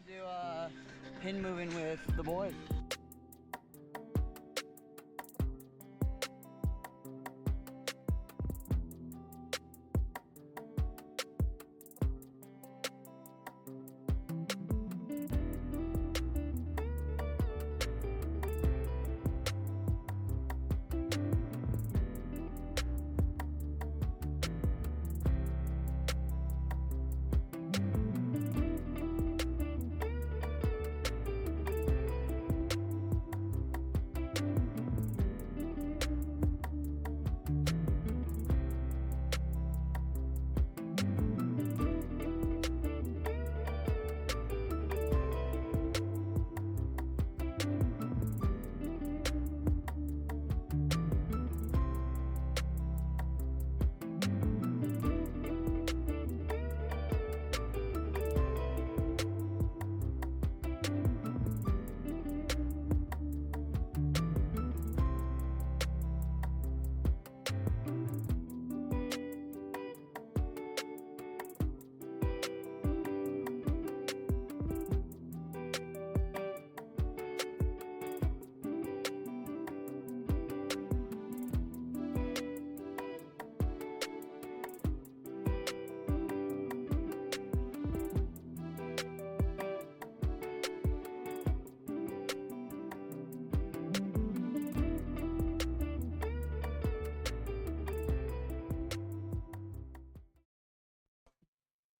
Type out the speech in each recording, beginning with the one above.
do pin moving with the boys.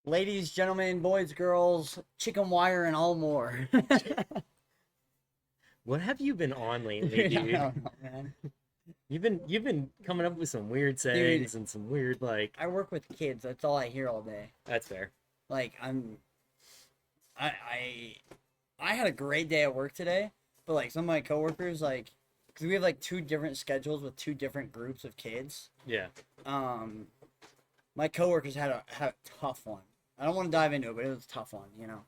Ladies, gentlemen, boys, girls, chicken wire, and all more. What have you been on lately, I dude? don't know, man. You've been coming up with some weird sayings and some weird like. I work with kids. That's all I hear all day. That's fair. Like I had a great day at work today, but like some of my coworkers, like, because we have like two different schedules with two different groups of kids. Yeah. My coworkers had a tough one. I don't want to dive into it, but it was a tough one, you know.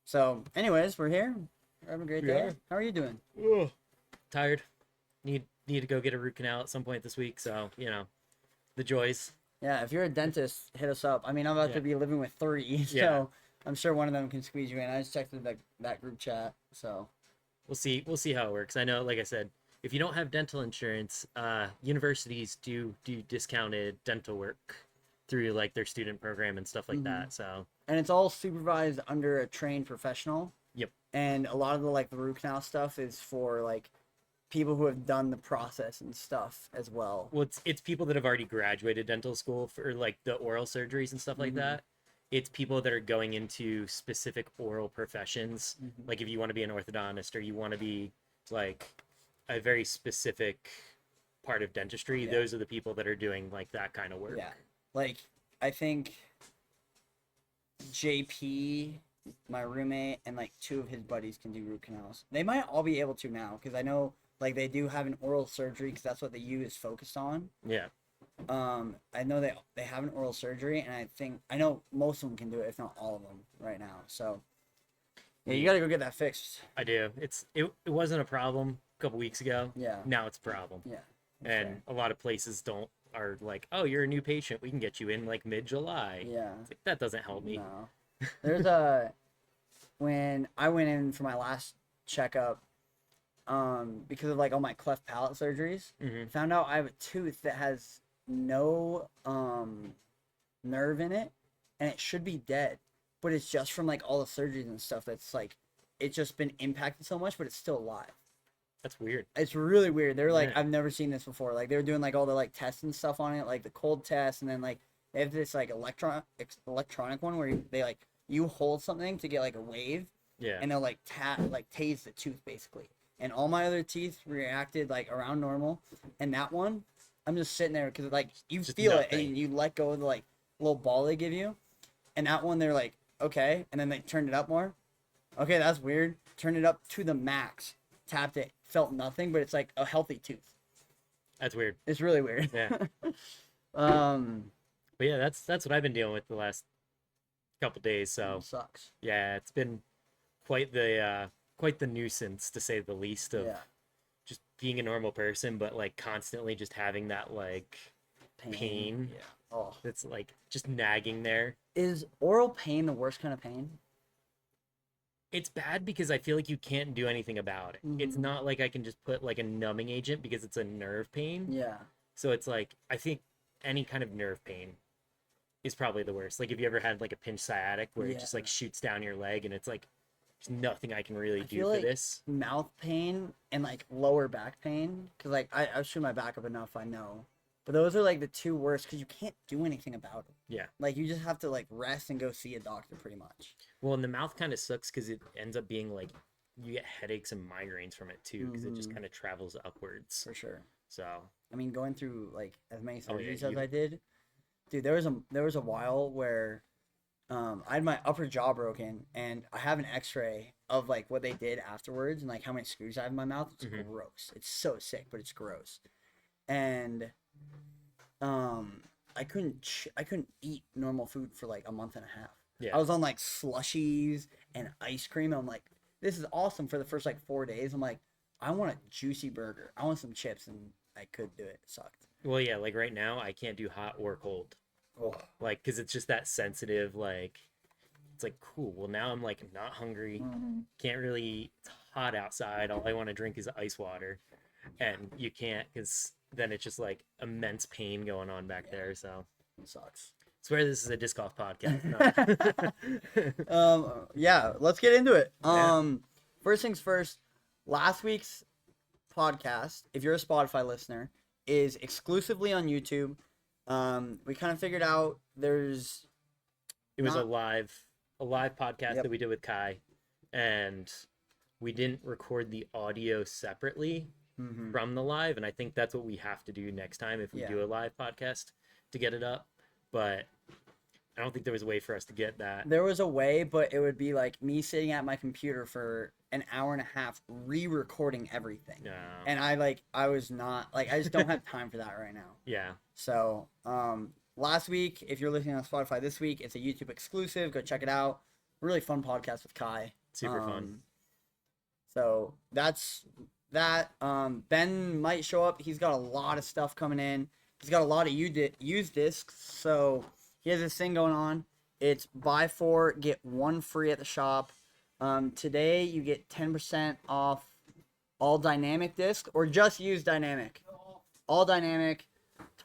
So, anyways, we're here. We're having a great day. Yeah. How are you doing? Ugh. Tired. Need to go get a root canal at some point this week. So the joys. Yeah, if you're a dentist, hit us up. I mean, I'm about to be living with three, so Yeah. I'm sure one of them can squeeze you in. I just checked that group chat, so We'll see how it works. I know, like I said, if you don't have dental insurance, universities do discounted dental work through like their student program and stuff like that. So and it's all supervised under a trained professional. Yep. And a lot of the root canal stuff is for like people who have done the process and stuff as well. Well, it's people that have already graduated dental school for like the oral surgeries and stuff like that. It's people that are going into specific oral professions. Like if you want to be an orthodontist or you want to be like a very specific part of dentistry, those are the people that are doing like that kind of work. Yeah. Like I think JP, my roommate, and like two of his buddies can do root canals. They might all be able to now because I know like they do have an oral surgery because that's what the U is focused on. Yeah. I know they have an oral surgery, and I know most of them can do it, if not all of them, right now. So yeah, you got to go get that fixed. I do. It wasn't a problem a couple weeks ago. Yeah. Now it's a problem. Yeah. And fair. a lot of places are like, oh, you're a new patient. We can get you in like mid-July. Yeah. It's like, that doesn't help me. No. There's when I went in for my last checkup, because of like all my cleft palate surgeries, found out I have a tooth that has no nerve in it, and it should be dead, but it's just from like all the surgeries and stuff that's like it's just been impacted so much, but it's still alive. That's weird. It's really weird. They're like, Yeah. I've never seen this before. Like they were doing like all the like tests and stuff on it, like the cold test, and then like they have this like electronic one where they like you hold something to get like a wave, Yeah. and they'll like tase the tooth basically. And all my other teeth reacted like around normal, and that one, I'm just sitting there because like you Just feel it nothing. and you let go of the like little ball they give you, and that one they're like okay, and then they turned it up more. Okay, that's weird. Turned it up to the max, tapped it, felt nothing, but it's like a healthy tooth. That's weird. It's really weird. Yeah. um, But yeah, that's what I've been dealing with the last couple days. So sucks. yeah, it's been quite the nuisance to say the least of Yeah, just being a normal person, but like constantly just having that like pain. Yeah. Oh, That's like just nagging there. is oral pain the worst kind of pain? It's bad because I feel like you can't do anything about it. It's not like I can just put like a numbing agent because it's a nerve pain. Yeah. So it's like, I think any kind of nerve pain is probably the worst. Like, have you ever had like a pinch sciatic where it just like shoots down your leg and it's like, there's nothing I can really do for this? Mouth pain and like lower back pain, because like I've chewed my back up enough, I know. But those are like the two worst because you can't do anything about it. Yeah. Like you just have to like rest and go see a doctor pretty much. Well, and the mouth kind of sucks because it ends up being like, you get headaches and migraines from it too because it just kind of travels upwards. For sure. So I mean, going through like as many surgeries yeah, as I did, dude, there was a while where I had my upper jaw broken, and I have an X-ray of like what they did afterwards and like how many screws I have in my mouth. It's gross. It's so sick, but it's gross. And I couldn't eat normal food for like a month and a half. yeah, I was on like slushies and ice cream. And I'm like, this is awesome for the first like 4 days. I'm like, I want a juicy burger. I want some chips, and I couldn't do it. It sucked. well, yeah, like right now I can't do hot or cold. Oh. Like, because it's just that sensitive, like, it's like, cool, well, now I'm like not hungry, can't really eat. It's hot outside, all I want to drink is ice water, and you can't, because then it's just like immense pain going on back there. So It sucks. I swear this is a disc golf podcast. Yeah, let's get into it. Yeah. First things first, last week's podcast, if you're a Spotify listener, is exclusively on YouTube. We kind of figured out there's It was a live podcast Yep. that we did with Kai, and we didn't record the audio separately from the live, and I think that's what we have to do next time if we do a live podcast to get it up. But I don't think there was a way for us to get that. There was a way, but it would be like me sitting at my computer for an hour and a half re-recording everything. No. And I was not like, I just don't have time for that right now. Yeah. So, last week, if you're listening on Spotify this week, it's a YouTube exclusive. Go check it out. Really fun podcast with Kai. Super fun. So that's that. Ben might show up. He's got a lot of stuff coming in. He's got a lot of used discs. So he has this thing going on. It's buy 4, get 1 free at the shop. Today you get 10% off all dynamic discs or just use dynamic. All dynamic,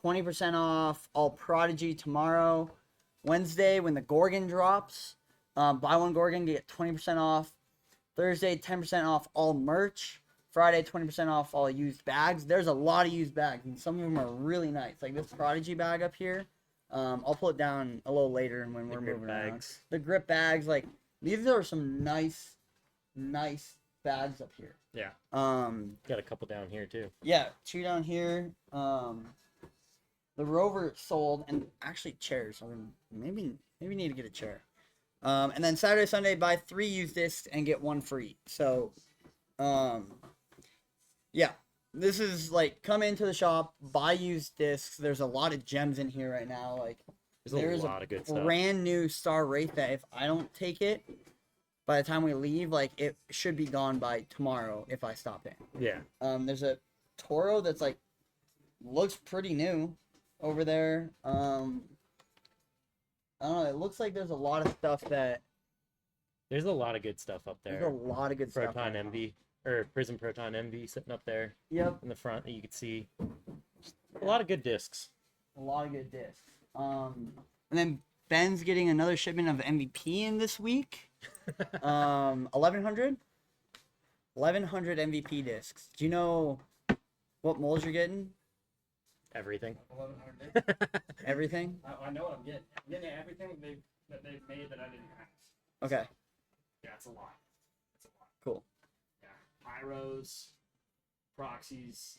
20% off all Prodigy tomorrow. Wednesday when the Gorgon drops, buy 1 Gorgon, get 20% off. Thursday, 10% off all merch. Friday, 20% off all used bags. There's a lot of used bags, and some of them are really nice. Like this Prodigy bag up here. I'll pull it down a little later when we're moving around. The grip bags, like these are some nice bags up here. Yeah. Got a couple down here too. Yeah, 2 down here. The Rover sold, and actually chairs. So maybe need to get a chair. And then Saturday, Sunday, buy 3 used discs and get 1 free. So, yeah, this is like come into the shop, buy used discs. There's a lot of gems in here right now. Like there's a lot of good stuff. Brand new Star Wraith that if I don't take it by the time we leave, like it should be gone by tomorrow if I stop in. Yeah. There's a Toro that's like looks pretty new over there. I don't know. It looks like there's a lot of stuff that. There's a lot of good stuff up there. There's a lot of good stuff. Proton MV or Prism Proton MV sitting up there. Yep. In the front that you could see. Just a lot of good discs. A lot of good discs. And then Ben's getting another shipment of MVP in this week. 1100 MVP discs. Do you know what molds you're getting? Everything. 1100. Everything? I know what I'm getting. I'm getting everything that they've made that I didn't have. Okay. Yeah, it's a lot. It's a lot. Cool. Yeah. Pyros, proxies,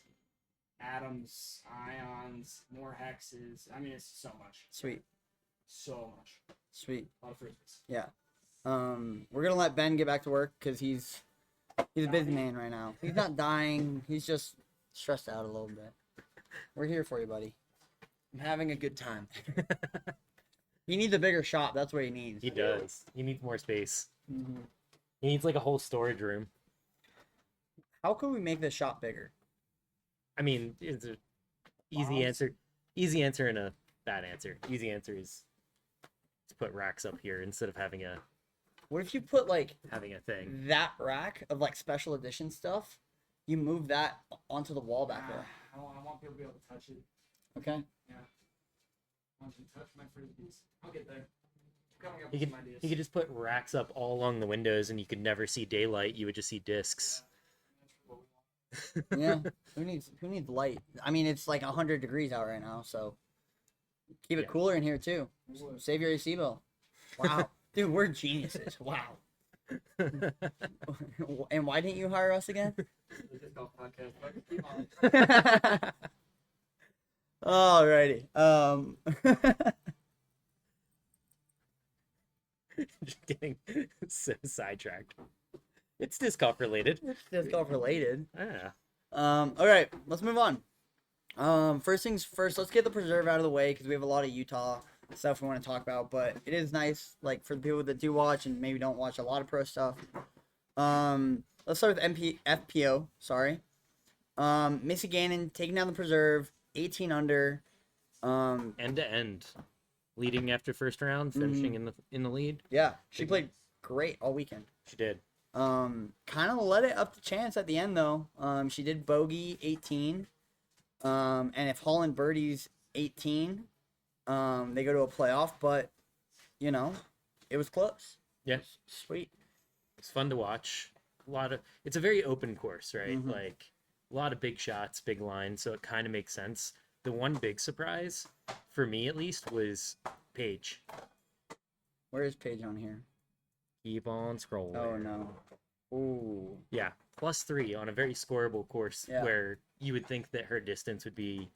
atoms, ions, more hexes. I mean, it's so much. Sweet. So much. Sweet. A lot of frisbees. Yeah. We're gonna let Ben get back to work because he's a busy man right now. He's not dying. He's just stressed out a little bit. We're here for you, buddy. I'm having a good time. He needs a bigger shop. That's what he needs. He does. He needs more space. Mm-hmm. He needs like a whole storage room. How can we make this shop bigger? I mean, it's an easy answer. Easy answer and a bad answer. Easy answer is to put racks up here instead of having a What if you put like having a thing. that rack of like special edition stuff? You move that onto the wall back there. I want people to be able to touch it. Okay. Yeah. I want you to touch my frisbees. I'll get there. Coming up You with could some ideas. you could just put racks up all along the windows, and you could never see daylight. You would just see discs. Yeah. Who needs light? I mean, it's like 100 degrees out right now, so keep it Yeah. cooler in here too. Save your AC bill. Wow. Dude, we're geniuses. Wow. And why didn't you hire us again? Just golf podcast. But keep on. Alrighty. Just getting so sidetracked. It's disc golf related. Disc golf related. Ah. All right, let's move on. First things first, let's get the preserve out of the way because we have a lot of Utah stuff we want to talk about. But it is nice, like for the people that do watch and maybe don't watch a lot of pro stuff. Let's start with FPO. Sorry. Missy Gannon taking down the preserve, 18 under. End to end, leading after first round, finishing in the lead. Yeah, she played great all weekend. She did. Kind of let it up to chance at the end though. She did bogey 18. And if Holland birdies 18, they go to a playoff. But you know, it was close. Yeah, Sweet. it's fun to watch. It's a very open course, right? Mhm. Like a lot of big shots, big lines, so it kind of makes sense. The one big surprise, for me at least, was Paige. Where is Paige on here? Keep on scrolling. Oh no. Ooh. Yeah, +3 on a very scoreable course Yeah. where you would think that her distance would be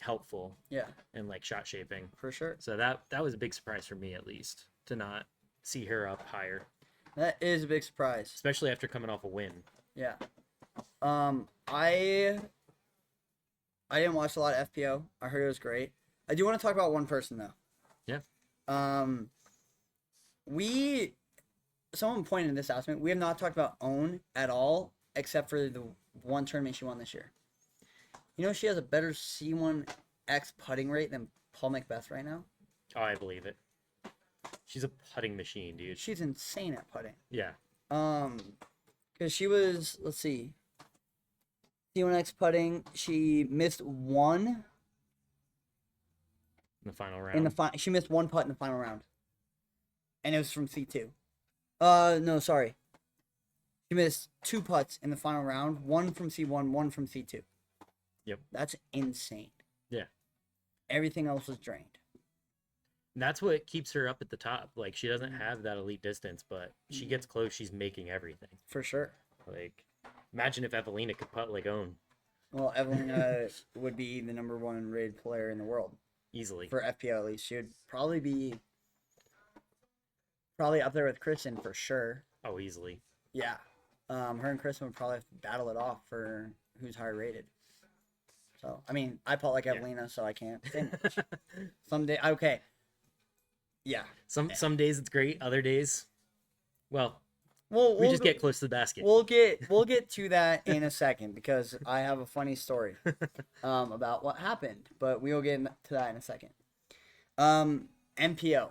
helpful Yeah, and like shot shaping. for sure. So that was a big surprise for me at least to not see her up higher, That is a big surprise. especially after coming off a win. Yeah. I didn't watch a lot of FPO. I heard it was great. I do want to talk about one person though. Yeah. Someone pointed this out to me. We have not talked about Own at all, except for the one tournament she won this year. You know she has a better C1X putting rate than Paul Macbeth right now. Oh, I believe it. She's a putting machine, dude. She's insane at putting. Yeah. Because she was, let's see, C1X putting. She missed one In the final round. in the she missed one putt in the final round, and it was from C2. No, sorry. She missed 2 putts in the final round, one from C1, one from C2. Yep. That's insane. Yeah. Everything else was drained. That's what keeps her up at the top. Like she doesn't have that elite distance, but she gets close. She's making everything. For sure. Like, imagine if Evelina could putt like Own Well, Evelina would be the #1 rated player in the world. easily. For FPO at least. She would probably be up there with Kristen for sure. Oh, easily. Yeah. Her and Kristen would probably have to battle it off for who's higher rated. So, I mean, I putt like Yeah. Evelina, so I can't finish. Someday, okay. Yeah. Some days it's great. Other days, well, Well, we just get close to the basket. We'll get to that in a second because I have a funny story about what happened, but we will get to that in a second. MPO.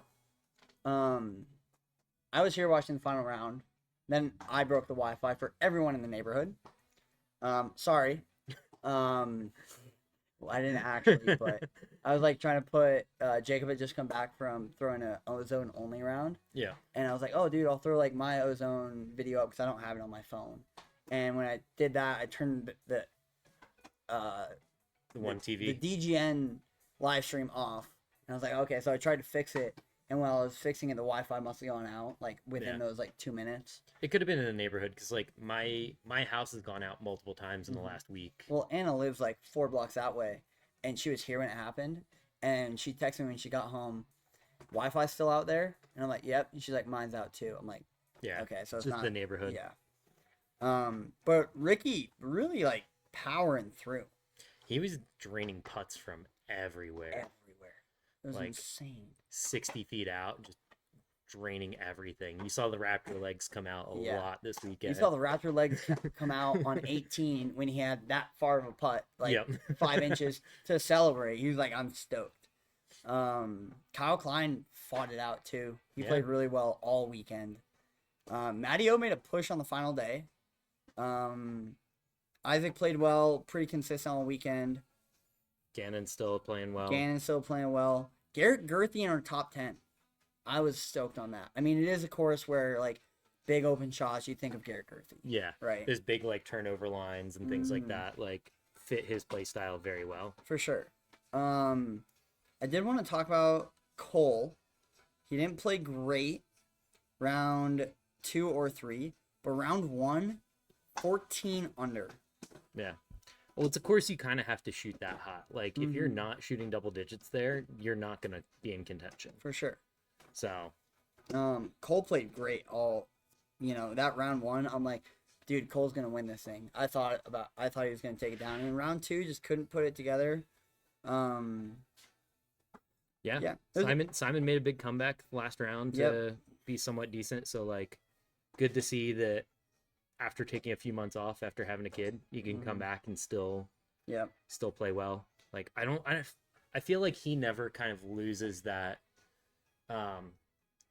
I was here watching the final round. Then I broke the Wi-Fi for everyone in the neighborhood. Sorry. Well, I didn't actually, but I was like trying to put Jacob had just come back from throwing a ozone only round. Yeah. And I was like, oh, dude, I'll throw like my ozone video up because I don't have it on my phone. And when I did that, I turned the One TV. the DGN live stream off. And I was like, okay, so I tried to fix it. And while I was fixing it, the Wi-Fi must have gone out like within Yeah. those like 2 minutes. It could have been in the neighborhood because like my house has gone out multiple times in the last week. Well, Anna lives like 4 blocks that way, and she was here when it happened. And she texted me when she got home, Wi-Fi's still out there? And I'm like, yep. And she's like, mine's out too. I'm like, Yeah. okay, so it's Just not the neighborhood. Yeah. But Ricky really like powering through He was draining putts from everywhere. everywhere. It was Like, insane. 60 feet out, just draining everything. You saw the Raptor legs come out a Yeah. lot this You weekend. saw the Raptor legs come out on 18 when he had that far of a putt, like Yep. 5 inches to celebrate. He was like, I'm stoked. Kyle Klein fought it out too. He Yeah. played really well all weekend. Matty O made a push on the final day. Isaac played well, pretty consistent all weekend. Gannon's still playing well. Gannon's still playing well. Garrett Gerthy in our top 10. I was stoked on that. I mean, it is a course where, like, big open shots, you think of Garrett Gerthy. Yeah. Right. There's big, like, turnover lines and things like that, like, fit his play style very well. For sure. I did want to talk about Cole. He didn't play great round 2 or 3, but round 1, 14 under. Yeah. Well, it's a course you kind of have to shoot that hot. Like, if you're not shooting double digits there, you're not going to be in contention. For sure. So. Cole played great all, that round 1. I'm like, dude, Cole's going to win this thing. I thought he was going to take it down. And in round 2, just couldn't put it together. Yeah. Simon made a big comeback last round to be somewhat decent. So, like, good to see that after taking a few months off after having a kid, you can come back and still play well. Like, I feel like he never kind of loses that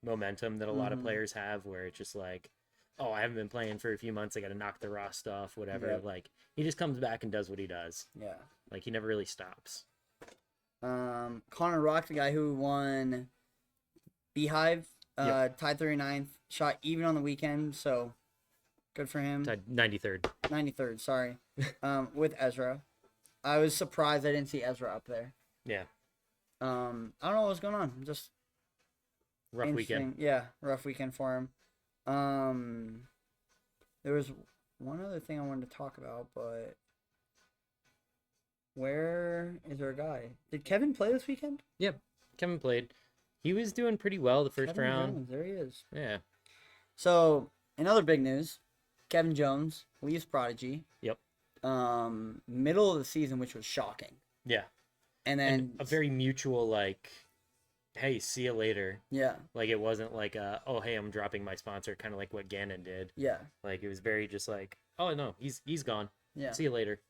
momentum that a lot of players have, where it's just like, oh, I haven't been playing for a few months, I got to knock the rust off, whatever. Like, he just comes back and does what he does. Yeah. Like, he never really stops. Connor Rock, the guy who won Beehive, tied 39th, shot even on the weekend, so good for him. Tied 93rd. 93rd, sorry. With Ezra. I was surprised I didn't see Ezra up there. Yeah. I don't know what was going on. Just rough weekend. Yeah, rough weekend for him. There was one other thing I wanted to talk about, but where is our guy? Did Kevin play this weekend? Yep, Kevin played. He was doing pretty well the first Kevin round. Jones, there he is. Yeah. So, in other big news, Kevin Jones leaves Prodigy. Yep. Middle of the season, which was shocking. Yeah. And then a very mutual, like, hey, see you later. Yeah. Like, it wasn't like, oh, hey, I'm dropping my sponsor, kind of like what Gannon did. Yeah. Like, it was very just like, oh, no, he's gone. Yeah. See you later.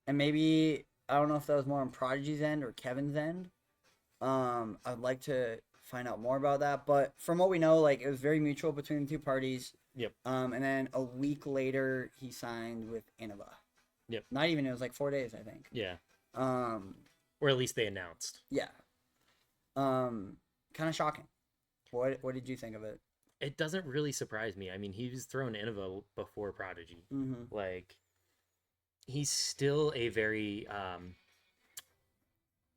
And maybe, I don't know if that was more on Prodigy's end or Kevin's end. I'd like to find out more about that. But from what we know, like, it was very mutual between the two parties. Yep. And then a week later, he signed with Innova. Yep. Not even, it was like 4 days, I think. Yeah. Or at least they announced. Yeah. Kind of shocking. What did you think of it? It doesn't really surprise me. I mean, he was thrown Innova before Prodigy. Mm-hmm. Like, he's still a very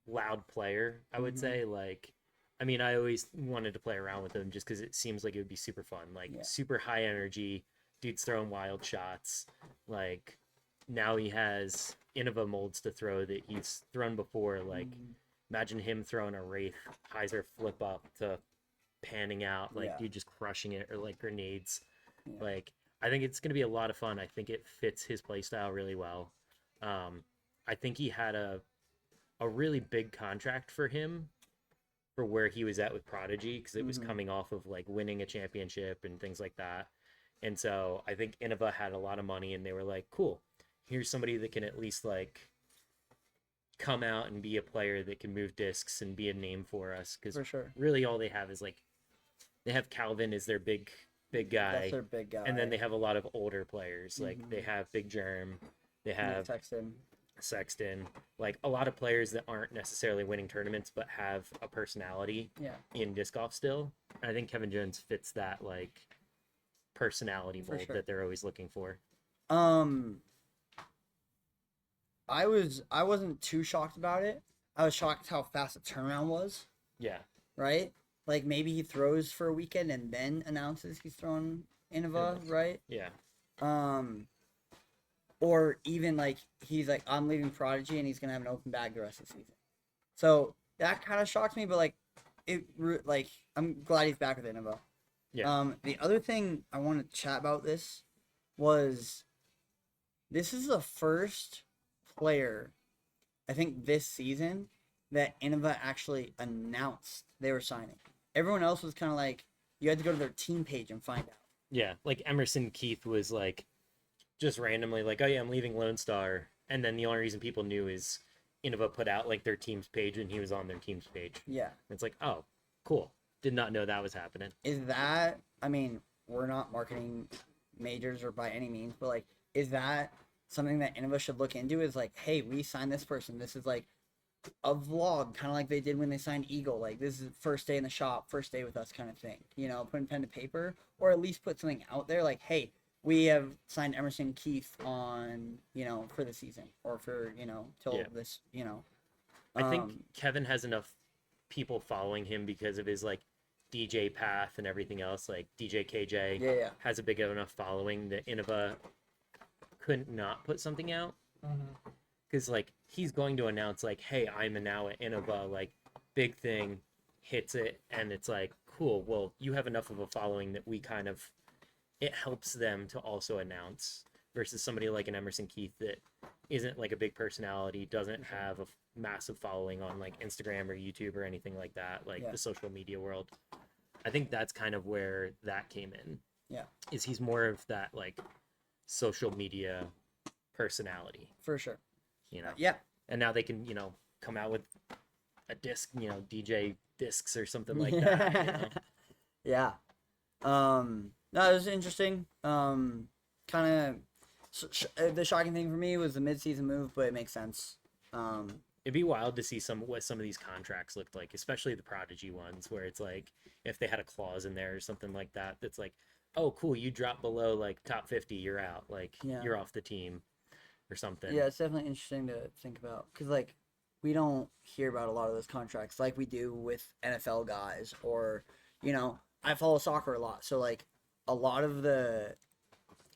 loud player, I would say. Like, I mean, I always wanted to play around with him just because it seems like it would be super fun. Like, super high energy. Dude's throwing wild shots. Like, now he has Innova molds to throw that he's thrown before. Like, imagine him throwing a Wraith Heiser flip up to panning out. Like, dude just crushing it, or like grenades. Yeah. Like, I think it's going to be a lot of fun. I think it fits his play style really well. I think he had a really big contract for him for where he was at with Prodigy, because it was coming off of like winning a championship and things like that. And so I think Innova had a lot of money, and they were like, cool, here's somebody that can at least like come out and be a player that can move discs and be a name for us. Because really all they have is like, they have Calvin as their big guy. That's their big guy. And then they have a lot of older players. Like, they have Big Germ. They have Sexton. Like, a lot of players that aren't necessarily winning tournaments, but have a personality in disc golf still. And I think Kevin Jones fits that, like, personality mold that they're always looking for. I wasn't too shocked about it. I was shocked how fast the turnaround was. Yeah. Right? Like, maybe he throws for a weekend and then announces he's throwing Innova, right? Yeah. Or even, like, he's like, I'm leaving Prodigy, and he's going to have an open bag the rest of the season. So, that kind of shocked me, but, like, I'm glad he's back with Innova. Yeah. The other thing I want to chat about this was, this is the first player, I think, this season that Innova actually announced they were signing. Everyone else was kind of like, you had to go to their team page and find out. Yeah, like Emerson Keith was like, just randomly like, oh yeah, I'm leaving Lone Star. And then the only reason people knew is Innova put out like their team's page, and he was on their team's page. Yeah. It's like, oh, cool. Did not know that was happening. Is that, I mean, we're not marketing majors or by any means, but like, is that something that Innova should look into? Is like, hey, we signed this person. This is like a vlog, kind of like they did when they signed Eagle. Like, this is first day in the shop, first day with us kind of thing. You know, putting pen to paper, or at least put something out there like, hey, we have signed Emerson Keith on, you know, for the season or for, you know, till this, you know. I think Kevin has enough people following him because of his like DJ path and everything else. Like DJ KJ has a big enough following that Innova couldn't not put something out. Because like he's going to announce like, hey, I'm now at Innova, like big thing, hits it, and it's like, cool, well, you have enough of a following that we kind of, it helps them to also announce versus somebody like an Emerson Keith that isn't like a big personality, doesn't have a massive following on like Instagram or YouTube or anything like that, like the social media world. I think that's kind of where that came in. Yeah. Is he's more of that like social media personality. For sure. You know? Yeah. And now they can, you know, come out with a disc, you know, DJ discs or something like that. You know? Yeah. No, it was interesting. Kind of the shocking thing for me was the mid-season move, but it makes sense. It'd be wild to see what some of these contracts looked like, especially the Prodigy ones, where it's like if they had a clause in there or something like that that's like, oh, cool, you drop below like top 50, you're out, like you're off the team or something. Yeah, it's definitely interesting to think about because like we don't hear about a lot of those contracts like we do with NFL guys, or you know, I follow soccer a lot, so like a lot of the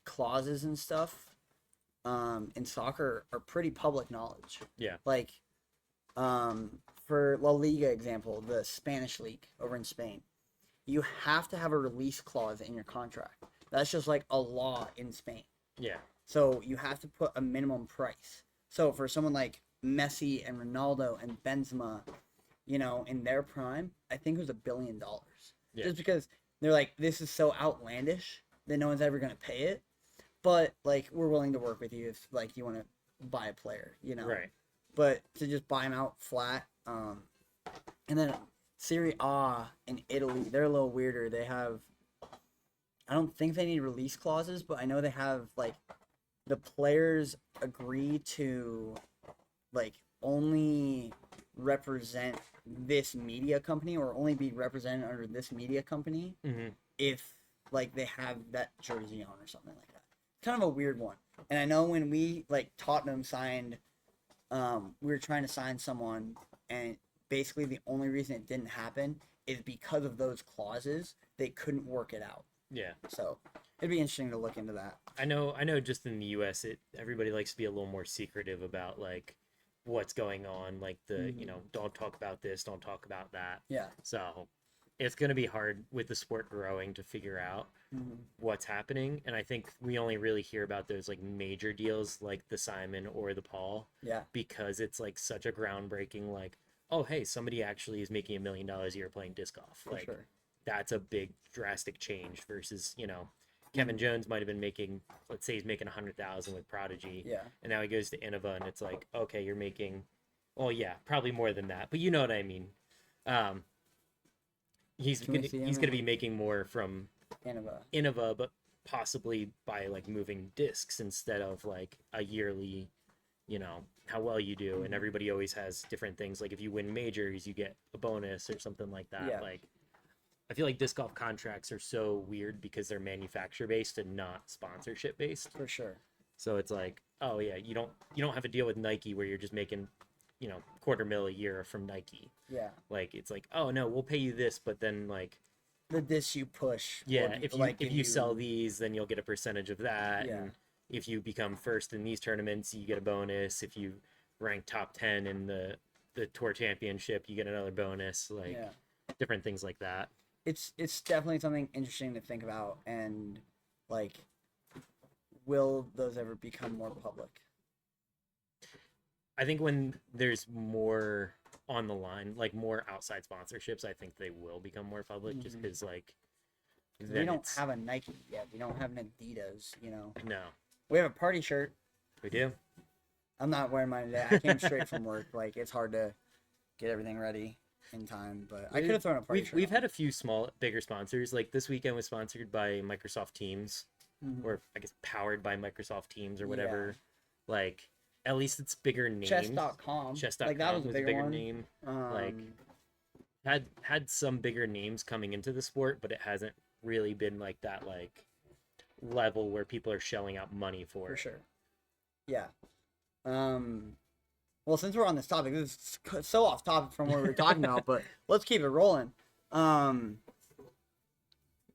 clauses and stuff in soccer are pretty public knowledge. Yeah. Like for La Liga example, the Spanish league over in Spain, you have to have a release clause in your contract. That's just like a law in Spain. Yeah. So you have to put a minimum price. So for someone like Messi and Ronaldo and Benzema, you know, in their prime, I think it was $1 billion. Yeah. Just because they're like, this is so outlandish that no one's ever going to pay it. But like, we're willing to work with you if like you want to buy a player, you know? Right. But to just buy them out flat. And then Serie A in Italy, they're a little weirder. They have, I don't think they need release clauses, but I know they have like, the players agree to like only represent this media company or only be represented under this media company if like they have that jersey on or something like that. Kind of a weird one. And I know when we like Tottenham signed, we were trying to sign someone, and basically the only reason it didn't happen is because of those clauses. They couldn't work it out. Yeah. So it'd be interesting to look into that. I know just in the US everybody likes to be a little more secretive about like what's going on, like the you know, don't talk about this, don't talk about that. Yeah. So it's going to be hard with the sport growing to figure out what's happening, and I think we only really hear about those like major deals like the Simon or the Paul because it's like such a groundbreaking like, oh hey, somebody actually is making $1 million a year playing disc golf. For like sure. That's a big drastic change versus, you know, Kevin Jones might have been making, let's say he's making 100,000 with Prodigy. Yeah. And now he goes to Innova and it's like, okay, you're making, well, yeah, probably more than that, but you know what I mean. He's gonna be making more from Innova, but possibly by like moving discs instead of like a yearly, you know, how well you do. And everybody always has different things. Like if you win majors, you get a bonus or something like that. Yeah. Like I feel like disc golf contracts are so weird because they're manufacturer based and not sponsorship based. For sure. So it's like, oh yeah, you don't have a deal with Nike where you're just making, you know, $250,000 a year from Nike. Yeah. Like it's like, oh no, we'll pay you this, but then like this you push. Yeah, if you sell these, then you'll get a percentage of that. Yeah. And if you become first in these tournaments, you get a bonus. If you rank top 10 in the tour championship, you get another bonus. Like different things like that. It's definitely something interesting to think about, and like, will those ever become more public? I think when there's more on the line, like more outside sponsorships, I think they will become more public just because like we don't have a Nike yet. We don't have an Adidas, you know. No. We have a party shirt. We do. I'm not wearing mine today. I came straight from work. Like, it's hard to get everything ready. in time, but I could have thrown a party shirt We've on. had a few bigger sponsors. Like this weekend was sponsored by Microsoft Teams, or I guess powered by Microsoft Teams or whatever. Like at least it's bigger names. Chess.com. Chess.com Like that was was a a bigger one. name. Like had some bigger names coming into the sport, but it hasn't really been like that like level where people are shelling out money for for it. sure. Yeah. Well, since we're on this topic, this is so off topic from what we were talking about, but let's keep it rolling.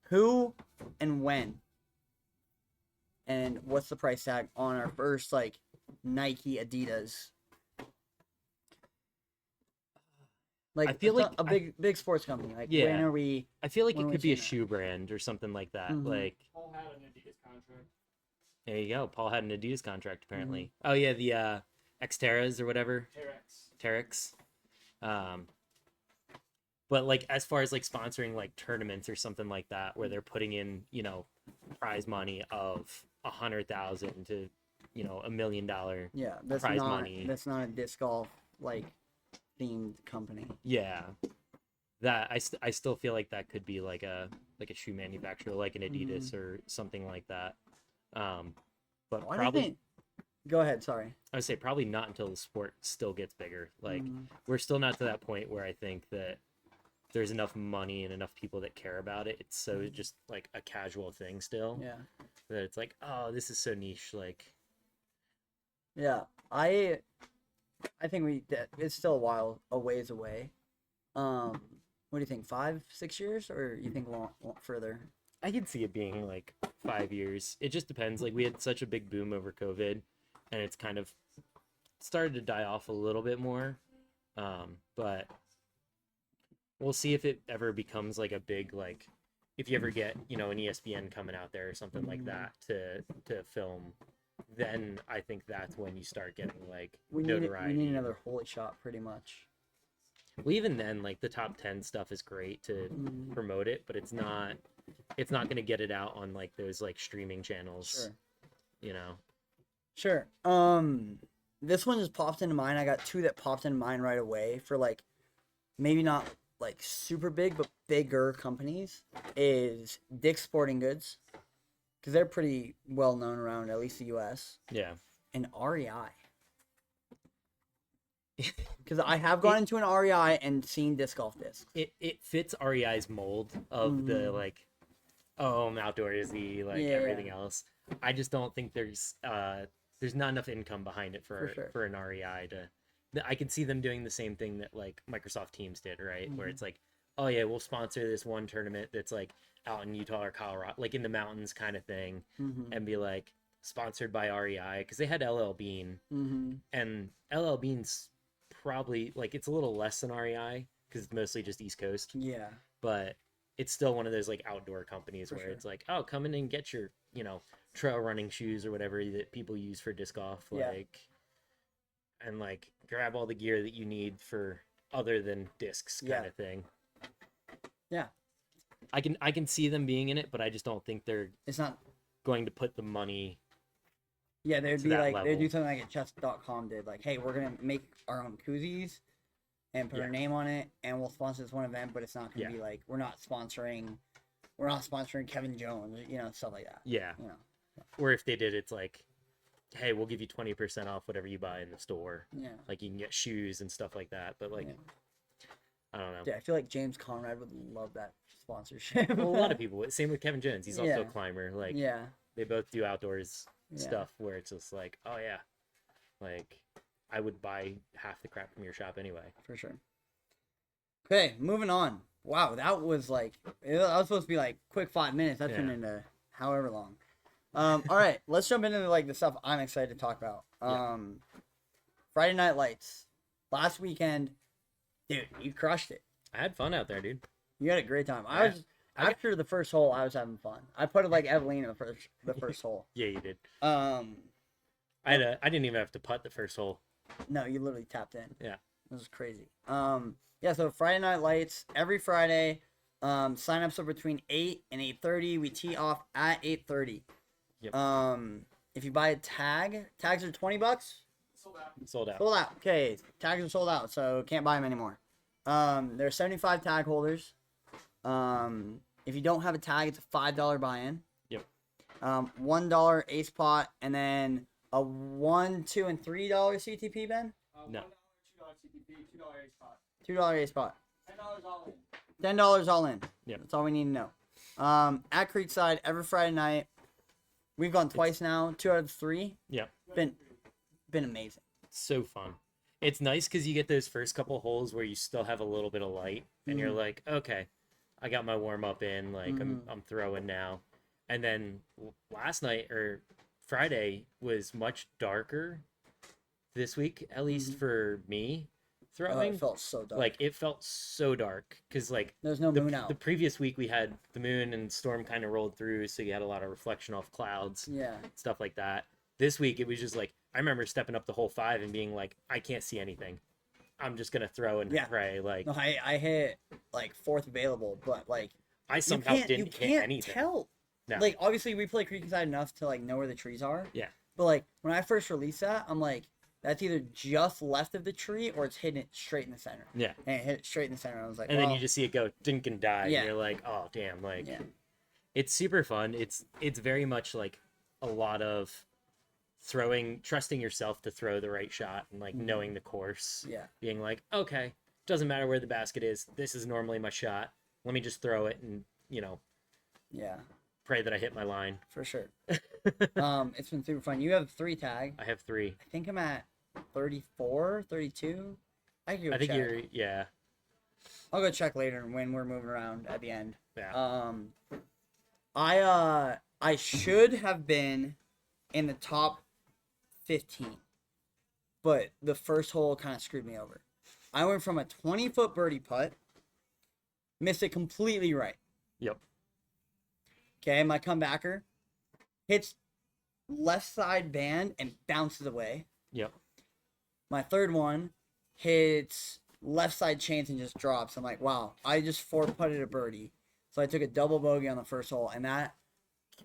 Who and when? And what's the price tag on our first like Nike Adidas? Like I feel it's like not a big sports company. Like Yeah. when are we? I feel like When it are we could be a seeing shoe brand or something like that. Mhm. Like Paul had an Adidas contract. there you go. Paul had an Adidas contract apparently. Oh yeah, the Xterras or whatever. Terex. Terex. But like as far as like sponsoring like tournaments or something like that, where they're putting in, prize money of 100,000 to, $1 million. Yeah, that's prize not money. that's not a disc golf like themed company. Yeah. That I still feel like that could be like a shoe manufacturer, like an Adidas or something like that. But Why do you probably think? Go ahead. Sorry. I would say probably not until the sport still gets bigger. Like Mhm. we're still not to that point where I think that there's enough money and enough people that care about it. It's so just like a casual thing still Yeah. that it's like, oh, this is so niche. Like, Yeah. I think it's still a ways away. What do you think? 5-6 years, or you think long further? I could see it being like 5 years. It just depends. Like we had such a big boom over COVID, and it's kind of started to die off a little bit more. But we'll see if it ever becomes like a big like if you ever get an ESPN coming out there or something like that to film. Then I think that's when you start getting like notoriety. We need another holy shot, pretty much. Well, even then, like the top 10 stuff is great to promote it, but it's not going to get it out on like those like streaming channels. Sure. Sure. This one just popped into mind. I got two that popped into mind right away for like maybe not like super big, but bigger companies. Is Dick's Sporting Goods, because they're pretty well known around at least the U.S. Yeah. And REI. Because I have gone into an REI and seen disc golf discs. It fits REI's mold of the like, oh, I'm outdoorsy, like everything else. I just don't think there's not enough income behind it for an REI to. I could see them doing the same thing that like Microsoft Teams did, right? Where it's like, oh yeah, we'll sponsor this one tournament that's like out in Utah or Colorado, like in the mountains kind of thing, and be like sponsored by REI because they had LL Bean, and LL Bean's probably like it's a little less than REI because it's mostly just East Coast. Yeah. But it's still one of those like outdoor companies where it's like, oh, come in and get your, trail running shoes or whatever that people use for disc golf, like, and like grab all the gear that you need for other than discs kind of thing. Yeah. I can see them being in it, but I just don't think they're It's not. going to put the money. Yeah, they'd to be that like level. they'd do something like a chess.com did, like, hey, we're gonna make our own koozies and put our name on it, and we'll sponsor this one event, but it's not gonna be like we're not sponsoring Kevin Jones, stuff like that. Yeah. Or if they did, it's like, hey, we'll give you 20% off whatever you buy in the store. Yeah. Like you can get shoes and stuff like that. But like, I don't know. Yeah, I feel like James Conrad would love that sponsorship. Well, a lot of people. Same with Kevin Jones. He's also a climber. Like, they both do outdoors stuff where it's just like, oh yeah, like I would buy half the crap from your shop anyway. For sure. Okay, moving on. Wow, that was like I was supposed to be like quick 5 minutes. That turned into however long. All right, let's jump into like the stuff I'm excited to talk about. Friday Night Lights, last weekend, dude, you crushed it. I had fun out there, dude. You had a great time. I was after the first hole. I was having fun. I put it like Evelyn in the first hole. Yeah, you did. I didn't even have to putt the first hole. No, you literally tapped in. Yeah, this is crazy. So Friday Night Lights every Friday. Sign-ups are between 8 and 8:30. We tee off at 8:30. Yep. If you buy a tag, tags are $20. Sold out. Sold out. Okay, tags are sold out, so can't buy them anymore. There are 75 tag holders. If you don't have a tag, it's a $5 buy-in. Yep. $1 ace pot, and then a $1, $2, and $3 CTP, Ben? No. $1, $2 CTP, $2 ace pot. $2 ace pot. $10 all in. $10 all in. Yep. That's all we need to know. At Creekside every Friday night. We've gone twice now. 2 out of 3. Yep. Been amazing. So fun. It's nice because you get those first couple holes where you still have a little bit of light, and you're like, okay, I got my warm up in, like I'm throwing now. And then last night or Friday was much darker this week, at least for me throwing. It felt so dark. Like it felt so dark because like There's no moon out. the previous week we had the moon and storm kind of rolled through, so you had a lot of reflection off clouds, Yeah. stuff like that. This week it was just like I remember stepping up the hole 5 and being like, I can't see anything. I'm just gonna throw and pray. Like No, I hit like 4th available, but like I somehow didn't hit anything. Tell. No. Like obviously we play Creekside enough to like know where the trees are. Yeah. But like when I first released that, I'm like, that's either just left of the tree or it's hitting it straight in the center. Yeah. And it hit it straight in the center. I was like, And then well, you just see it go dink and die, Yeah. and you're like, oh damn, like yeah, it's super fun. It's very much like a lot of trusting yourself to throw the right shot and like knowing the course. yeah, Being like, okay, doesn't matter where the basket is. This is normally my shot. Let me just throw it and, yeah, pray that I hit my line. for sure. It's been super fun. You have 3 tag. I have 3. I think I'm at 34, 32. I can go I think check. yeah. I'll go check later when we're moving around at the end. Yeah. I should have been in the top 15, but the first hole kind of screwed me over. I went from a 20-foot birdie putt, missed it completely right. Yep. Okay, my comebacker hits left side band and bounces away. Yep. My third one hits left side chains and just drops. I'm like, wow, I just 4-putted a birdie. So I took a double bogey on the first hole, and that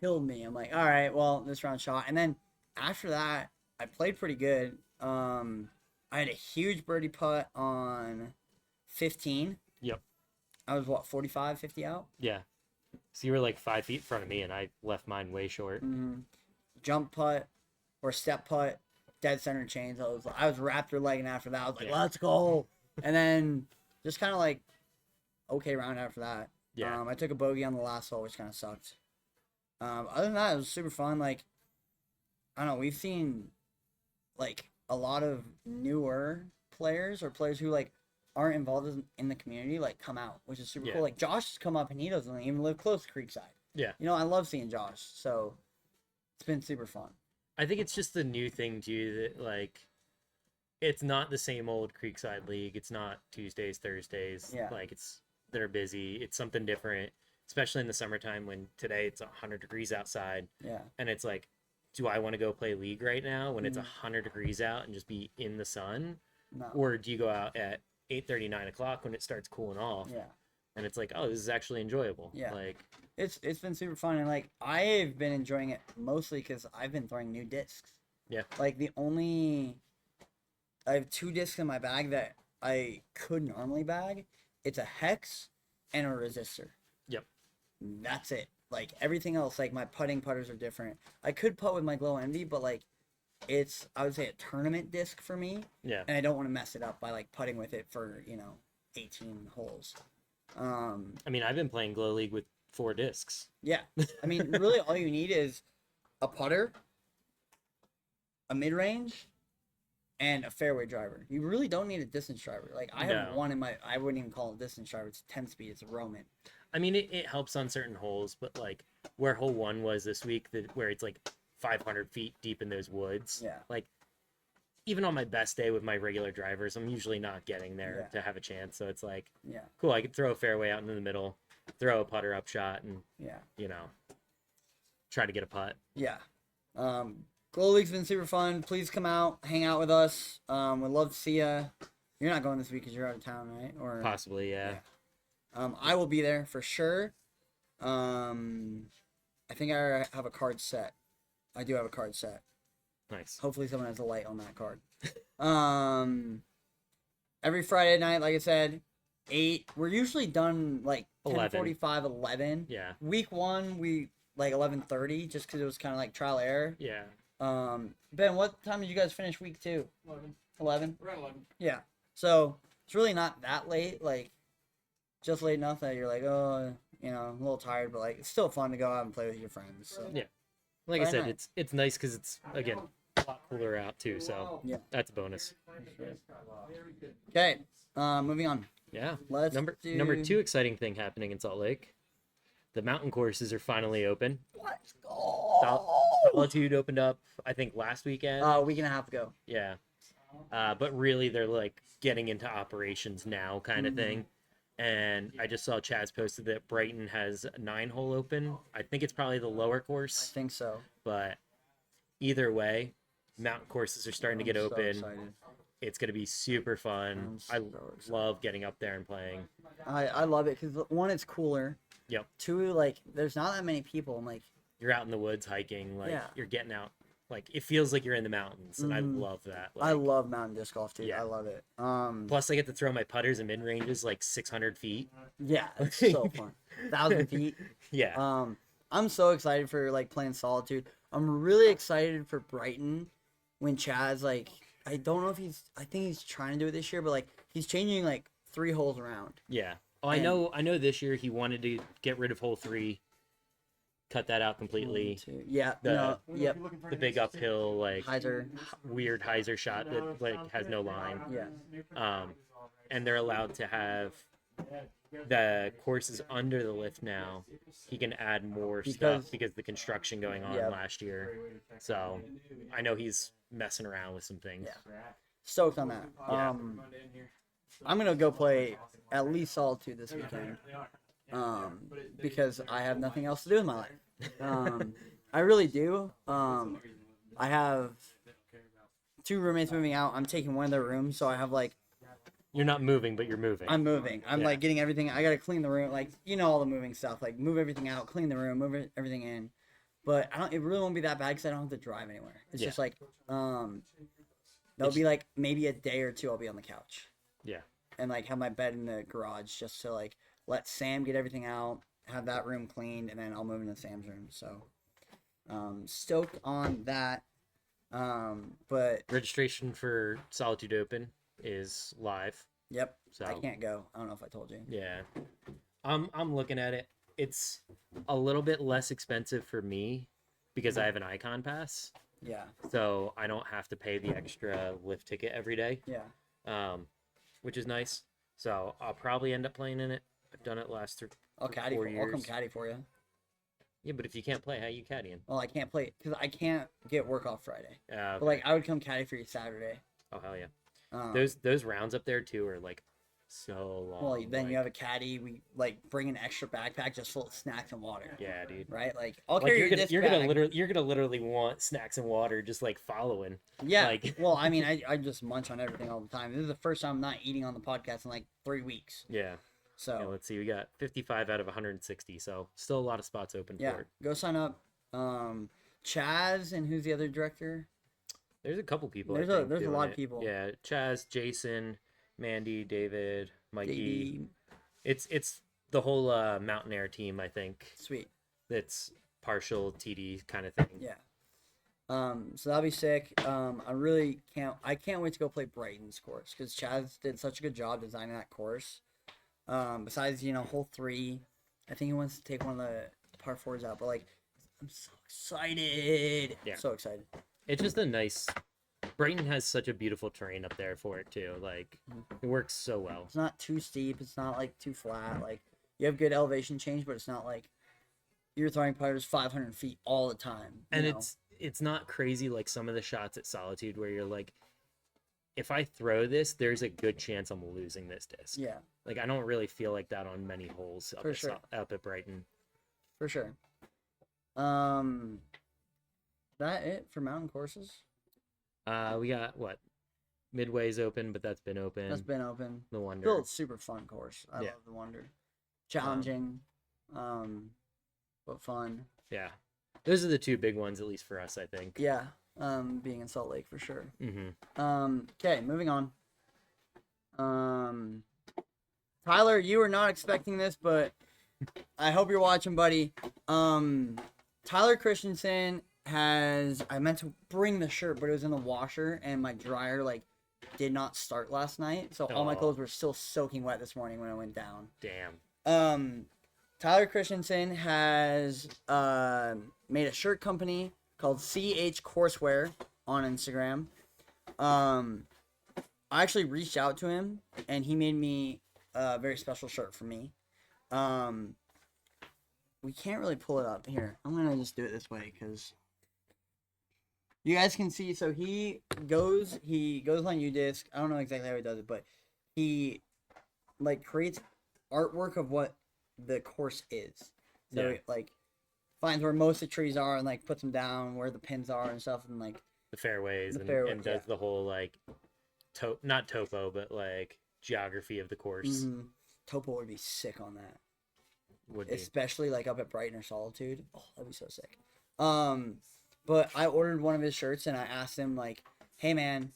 killed me. I'm like, all right, well, this round shot. And then after that, I played pretty good. I had a huge birdie putt on 15. Yep. I was, 45, 50 out? Yeah. So you were like 5 feet in front of me, and I left mine way short. Jump putt or step putt, dead center chains. I was raptor legging after that. I was like, Yeah. let's go. And then just kind of like, okay round after that. Yeah. I took a bogey on the last hole, which kind of sucked. Other than that, it was super fun. Like, I don't know, we've seen like a lot of newer players or players who like aren't involved in the community like come out, which is super Yeah. cool. Like Josh has come up and he doesn't even live close to Creekside. Yeah. You know, I love seeing Josh, so it's been super fun. I think it's just the new thing too that like it's not the same old Creekside League. It's not Tuesdays, Thursdays. Yeah. Like they're busy. It's something different, especially in the summertime when today it's 100 degrees outside. Yeah. And it's like, do I want to go play League right now when it's 100 degrees out and just be in the sun? No. Or do you go out at 8:30, 9 o'clock when it starts cooling off? Yeah. And it's like, oh, this is actually enjoyable. Yeah. Like, It's been super fun, and like I've been enjoying it mostly because I've been throwing new discs. yeah. Like I have 2 discs in my bag that I could normally bag. It's a hex and a resistor. Yep. That's it. Like everything else, like my putters are different. I could putt with my Glow Envy, but like it's, I would say, a tournament disc for me, Yeah. and I don't want to mess it up by like putting with it for 18 holes. I mean, I've been playing Glow League with 4 discs. Yeah. I mean, really all you need is a putter, a mid-range, and a fairway driver. You really don't need a distance driver. Like I have No. one in my, I wouldn't even call it a distance driver. It's 10 speed. It's a Roman. I mean, it helps on certain holes, but like where hole 1 was this week, where it's like 500 feet deep in those woods. Yeah. Like, even on my best day with my regular drivers, I'm usually not getting there to have a chance. So it's like, Yeah. cool, I could throw a fairway out into the middle, throw a putter up shot, and, Yeah. try to get a putt. Yeah. Glow League's been super fun. Please come out, hang out with us. We'd love to see ya. You're not going this week because you're out of town, right? Or Possibly, yeah. I will be there for sure. I think I have a card set. I do have a card set. Nice. Hopefully someone has a light on that card. Every Friday night, like I said, 8. We're usually done like 11. 10:45, 11. Yeah. Week 1 we like 11:30 just because it was kind of like trial error. Yeah. Ben, what time did you guys finish week 2? 11. 11. Around 11. Yeah. So it's really not that late. Like just late enough that you're like, oh, you know, a little tired, but like it's still fun to go out and play with your friends. So. Yeah. Like I Very said, nice. it's nice because it's again a lot cooler out too. So Yeah. that's a bonus. Okay. Moving on. Yeah. Let's Number do... 2 exciting thing happening in Salt Lake. The mountain courses are finally open. Let's go. Solitude opened up, I think, last weekend. A week and a half ago. Yeah. But really, they're like getting into operations now, kind of thing. And I just saw Chaz posted that Brighton has a 9-hole open. I think it's probably the lower I course, think so. but either way, mountain courses are starting to get I'm so open. excited. It's going to be super fun. I'm I so excited. love getting up there and playing. I love it because 1, it's cooler. Yep. 2, like there's not that many people. I'm like, You're out in the woods hiking, like Yeah. you're getting out. Like it feels like you're in the mountains, and I Mhm. love that. I Like, love mountain disc golf, dude. Yeah. I love it. plus, I get to throw my putters in mid ranges like 600 feet. Yeah, it's so fun. 1,000 feet. Yeah. I'm so excited for like playing Solitude. I'm really excited for Brighton when Chaz like I don't know if I think he's trying to do it this year, but like he's changing like 3 holes around. Yeah. Oh, I And- know. I know. This year he wanted to get rid of hole 3, cut that out completely. 1, 2. Yeah. The- No. Yep. The big uphill, like Heiser. weird hyzer shot that like has no line. Yeah. And they're allowed to have the courses under the lift now. He can add more stuff because the construction going on Yep. last year. So I know he's messing around with some things. Yeah. Stoked on that. Yeah. I'm gonna go play at least Solitude this weekend. Because I have nothing else to do in my life. I really do. I have 2 roommates moving out. I'm taking one of their rooms, so I have like You're not moving, but you're moving. I'm moving. I'm Yeah. like getting everything. I gotta clean the room, like you know all the moving stuff, like move everything out, clean the room, everything in. But I don't. It really won't be that bad because I don't have to drive anywhere. It's Yeah. just like there'll be like maybe a day or 2 I'll be on the couch. Yeah. And like have my bed in the garage just to like let Sam get everything out, have that room cleaned, and then I'll move into Sam's room. So stoked on that. But Registration for Solitude Open is live. yep, So I can't go. I don't know if I told you. Yeah. I'm looking at it. It's a little bit less expensive for me because I have an Icon Pass. Yeah, So I don't have to pay the extra lift ticket every day. yeah. Which is nice. So I'll probably end up playing in it. I've done it last I'll caddy. 4 I'll come years. caddy for you. Yeah, but if you can't play, how you caddying? Well, I can't play because I can't get work off Friday. Okay. But like I would come caddy for you Saturday. Oh hell yeah. Um, Those rounds up there too are like so long. well, then like, you have a caddy. We like bring an extra backpack just full of snacks and water. Yeah, dude. Right? Like I'll Like carry you're your gonna disc you're gonna bag. literally want snacks and water just like following. Yeah. like- Well, I mean, I just munch on everything all the time. This is the first time I'm not eating on the podcast in like 3 weeks. Yeah. So Yeah, let's see. We got 55 out of 160, so still a lot of spots open yeah, for it. go sign up. Chaz and who's the other director? There's a couple people. I There's a- think, there's a doing lot of it. people. Yeah, Chaz, Jason, Mandy, David, Mikey. Davey. It's the whole Mountain Air team, I think. Sweet. That's partial TD kind of thing. Yeah. So that'll be sick. I can't wait to go play Brighton's course because Chaz did such a good job designing that course. Besides, hole 3, I think he wants to take one of the par 4s out, but like, I'm so excited. Yeah. So excited. It's just a nice. Brighton has such a beautiful terrain up there for it too. Like it works so well. It's not too steep. It's not like too flat. Like you have good elevation change, but it's not like you're throwing putters 500 feet all the time. you And know? it's not crazy like some of the shots at Solitude where you're like, if I throw this, there's a good chance I'm losing this disc. Yeah, Like I don't really feel like that on many holes up, For at, sure. Up at Brighton. for sure. That it for mountain courses? We got what? Midway's open, but that's been open. That's been open. The Wonder. Still a super fun course. I Yeah. love the Wonder. Challenging, but fun. Yeah. Those are the two big ones, at least for us, I think. Yeah, being in Salt Lake for sure. Mm-hmm. Okay, moving on. Time Tyler, you were not expecting this, but I hope you're watching, buddy. Tyler Christensen has. I meant to bring the shirt, but it was in the washer, and my dryer did not start last night, so all my clothes were still soaking wet this morning when I went down. Damn. Tyler Christensen has made a shirt company called CHCoursewear on Instagram. I actually reached out to him, and he made me a very special shirt for me. We can't really pull it up here. I'm gonna just do it this way because you guys can see. So he goes on UDisc. I don't know exactly how he does it, but he creates artwork of what the course is. So he, finds where most of the trees are and puts them down where the pins are and stuff, and the fairways and does the whole not topo but geography of the course. Mm-hmm. Topo would be sick on that. Would be. Especially up at Brighton or Solitude. Oh, that'd be so sick. But I ordered one of his shirts and I asked him hey man,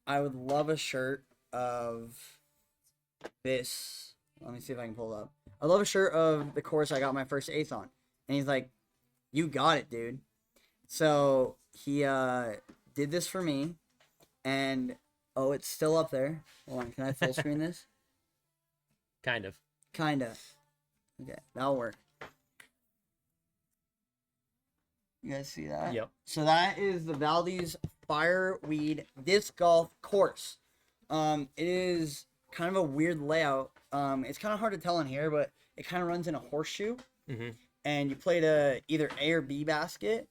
I would love a shirt of this. Let me see if I can pull it up. I love a shirt of the course I got my first ace on. And he's like, you got it, dude. So he did this for me, and it's still up there. Hold on, can I full screen this? Kind of. Okay, that'll work. You guys see that? Yep. So that is the Valdez Fireweed Disc Golf Course. It is kind of a weird layout. It's kind of hard to tell in here, but it kind of runs in a horseshoe. Mm-hmm. And you play to either A or B basket.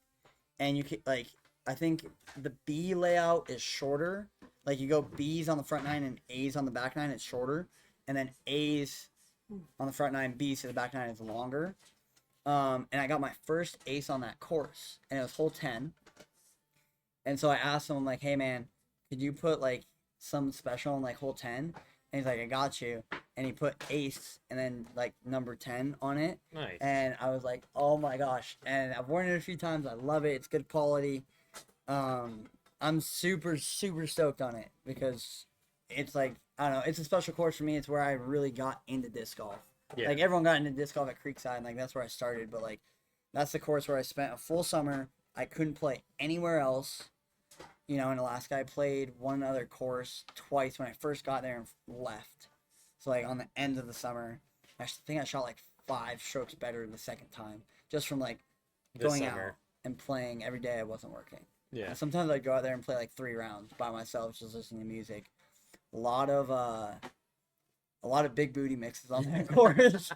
And you can, I think the B layout is shorter. You go B's on the front nine and A's on the back nine, it's shorter. And then A's on the front nine, B's to the back nine is longer. And I got my first ace on that course, and it was hole 10. And so I asked him, hey man, could you put some special on hole 10? And he's like, I got you. And he put ace and then number 10 on it. Nice. And I was like, oh my gosh. And I've worn it a few times. I love it. It's good quality. I'm super, super stoked on it because it's I don't know, it's a special course for me. It's where I really got into disc golf. Yeah. Everyone got into disc golf at Creekside, and that's where I started. But that's the course where I spent a full summer. I couldn't play anywhere else. In Alaska, I played one other course twice when I first got there and left. So on the end of the summer, I think I shot 5 strokes better the second time, just from going out and playing every day. I wasn't working. Yeah. And sometimes I'd go out there and play 3 rounds by myself, just listening to music. A lot of big booty mixes on that course. Nice.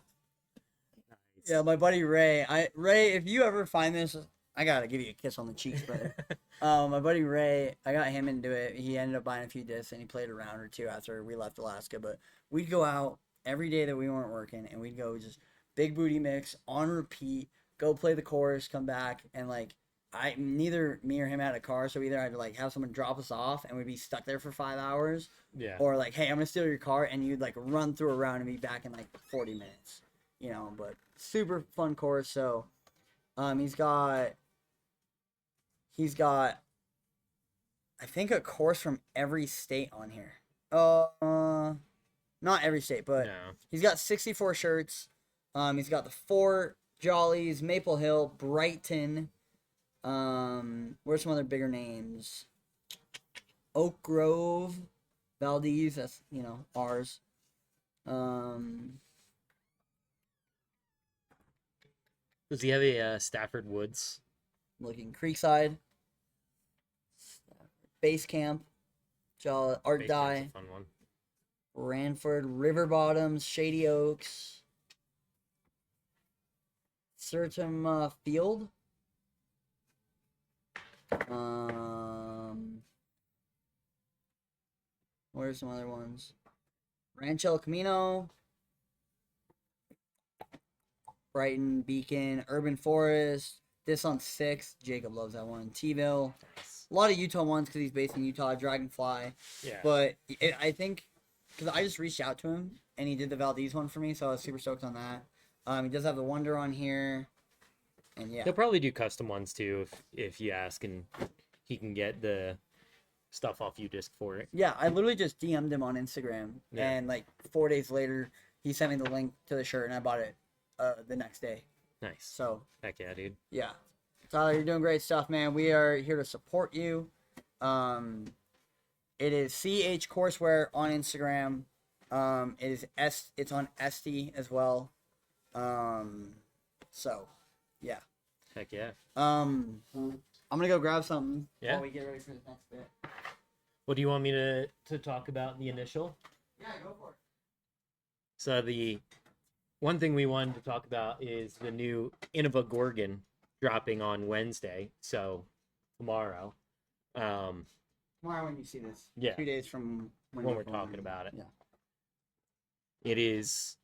Yeah, my buddy Ray. Ray, if you ever find this, I gotta give you a kiss on the cheeks, brother. My buddy Ray, I got him into it. He ended up buying a few discs and he played a round or two after we left Alaska. But we'd go out every day that we weren't working, and we'd go just big booty mix on repeat. Go play the course, come back, and neither me or him had a car, so either I'd have someone drop us off and we'd be stuck there for 5 hours. Yeah. Or hey, I'm gonna steal your car, and you'd run through a round and be back in 40 minutes. But super fun course. So he's got I think a course from every state on here. Not every state, but No. He's got 64 shirts. He's got the Fort, Jollies, Maple Hill, Brighton. Where's some other bigger names? Oak Grove, Valdez, that's, ours. Does he have a Stafford Woods? Looking Creekside, Base Camp, Art Base Die, Camp's a fun one. Ranford, River Bottoms, Shady Oaks, Certum Field. Where's some other ones? Ranch El Camino, Brighton, Beacon, Urban Forest. This on 6. Jacob loves that one. T-Ville. Nice. A lot of Utah ones because he's based in Utah. Dragonfly. Yeah. But I think because I just reached out to him and he did the Valdez one for me, so I was super stoked on that. He does have the Wonder on here, and yeah. He'll probably do custom ones too if you ask, and he can get the stuff off UDisc for it. Yeah, I literally just DM'd him on Instagram, Yeah. and like 4 days later, he sent me the link to the shirt, and I bought it the next day. Nice. So Heck yeah, dude. yeah, Tyler, you're doing great stuff, man. We are here to support you. It is CHCoursewear on Instagram. It's on Etsy as well. So yeah. Heck yeah. I'm gonna go grab something Yeah. while we get ready for the next bit. What do you want me to talk about in the initial? Yeah, go for it. So the one thing we wanted to talk about is the new Innova Gorgon dropping on Wednesday. So tomorrow. Tomorrow when you see this. Yeah. 2 days from When we're talking about it. Yeah. It is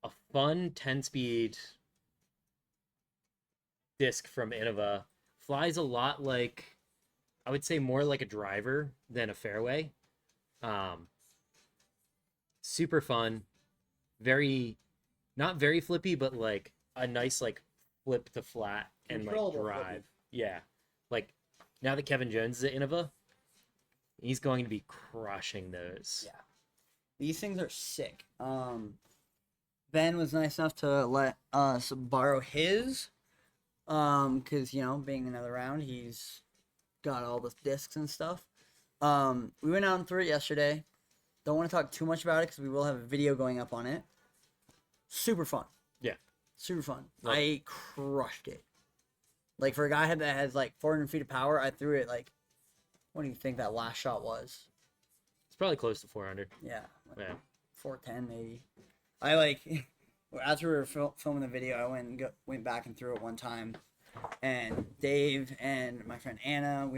a fun 10-speed disc from Innova. Flies a lot like, I would say more like a driver than a fairway. Super fun. Not very flippy, but like a nice like flip to flat and like Controllable drive. flippy. Yeah. Like now that Kevin Jones is at Innova, he's going to be crushing those. Yeah. These things are sick. Ben was nice enough to let us borrow his. Because, being another round, he's got all the discs and stuff. We went out and threw it yesterday. Don't want to talk too much about it because we will have a video going up on it. Super fun. Yeah. Super fun. Love I crushed it. Like, for a guy that has, like, 400 feet of power, I threw it, like, what do you think that last shot was? It's probably close to 400. Yeah. Like Yeah. 410, maybe. I, like, after we were filming the video, I went back and threw it one time. And Dave and my friend Anna,